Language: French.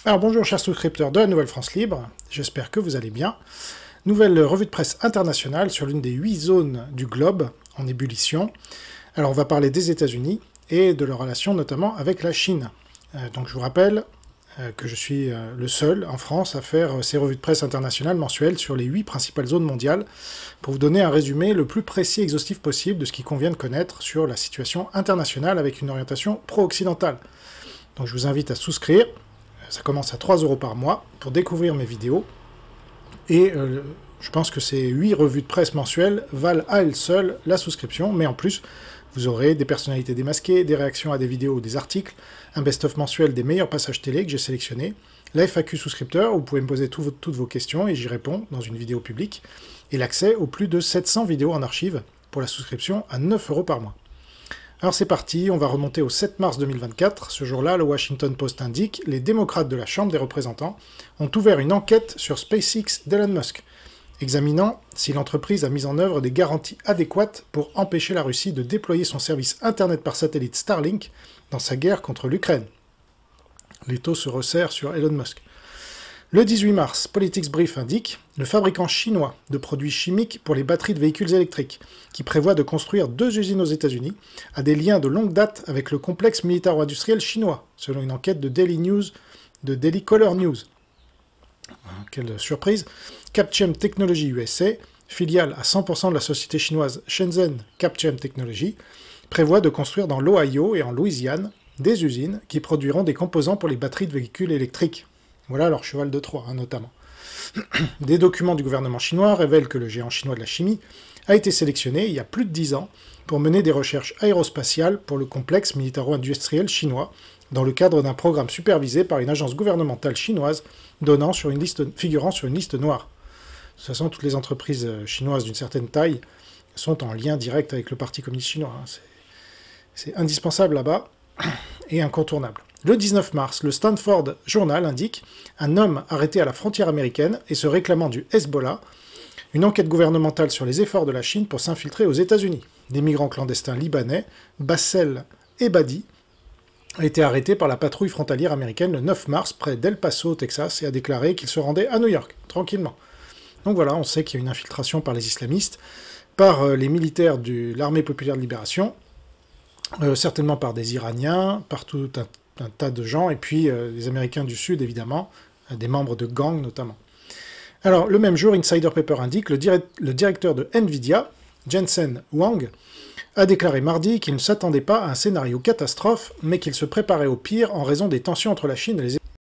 Alors bonjour chers souscripteurs de la Nouvelle France Libre, j'espère que vous allez bien. Nouvelle revue de presse internationale sur l'une des 8 zones du globe en ébullition. Alors on va parler des États-Unis et de leur relation notamment avec la Chine. Donc je vous rappelle que je suis le seul en France à faire ces revues de presse internationales mensuelles sur les 8 principales zones mondiales pour vous donner un résumé le plus précis et exhaustif possible de ce qu'il convient de connaître sur la situation internationale avec une orientation pro-occidentale. Donc je vous invite à souscrire. Ça commence à 3 € par mois pour découvrir mes vidéos. Et je pense que ces 8 revues de presse mensuelles valent à elles seules la souscription, mais en plus, vous aurez des personnalités démasquées, des réactions à des vidéos ou des articles, un best-of mensuel des meilleurs passages télé que j'ai sélectionnés, la FAQ souscripteur, où vous pouvez me poser toutes vos questions et j'y réponds dans une vidéo publique, et l'accès aux plus de 700 vidéos en archive pour la souscription à 9 € par mois. Alors c'est parti, on va remonter au 7 mars 2024. Ce jour-là, le Washington Post indique, les démocrates de la Chambre des représentants ont ouvert une enquête sur SpaceX d'Elon Musk, examinant si l'entreprise a mis en œuvre des garanties adéquates pour empêcher la Russie de déployer son service Internet par satellite Starlink dans sa guerre contre l'Ukraine. Les taux se resserrent sur Elon Musk. Le 18 mars, Politics Brief indique le fabricant chinois de produits chimiques pour les batteries de véhicules électriques, qui prévoit de construire 2 usines aux États-Unis, a des liens de longue date avec le complexe militaro-industriel chinois, selon une enquête de Daily Caller News. Quelle surprise! Capchem Technology USA, filiale à 100% de la société chinoise Shenzhen Capchem Technology, prévoit de construire dans l'Ohio et en Louisiane des usines qui produiront des composants pour les batteries de véhicules électriques. Voilà leur cheval de Troie, notamment. Des documents du gouvernement chinois révèlent que le géant chinois de la chimie a été sélectionné il y a plus de 10 ans pour mener des recherches aérospatiales pour le complexe militaro-industriel chinois dans le cadre d'un programme supervisé par une agence gouvernementale chinoise figurant sur une liste noire. De toute façon, toutes les entreprises chinoises d'une certaine taille sont en lien direct avec le Parti communiste chinois. C'est indispensable là-bas et incontournable. Le 19 mars, le Stanford Journal indique un homme arrêté à la frontière américaine et se réclamant du Hezbollah, une enquête gouvernementale sur les efforts de la Chine pour s'infiltrer aux États-Unis. Des migrants clandestins libanais, Bassel et Badi, a été arrêté par la patrouille frontalière américaine le 9 mars près d'El Paso, au Texas, et a déclaré qu'il se rendait à New York, tranquillement. Donc voilà, on sait qu'il y a une infiltration par les islamistes, par les militaires de l'Armée populaire de libération, certainement par des Iraniens, par tout un tas de gens, et puis les Américains du Sud, évidemment, des membres de gangs notamment. Alors, le même jour, Insider Paper indique le directeur de Nvidia, Jensen Huang, a déclaré mardi qu'il ne s'attendait pas à un scénario catastrophe, mais qu'il se préparait au pire en raison des tensions entre la Chine et les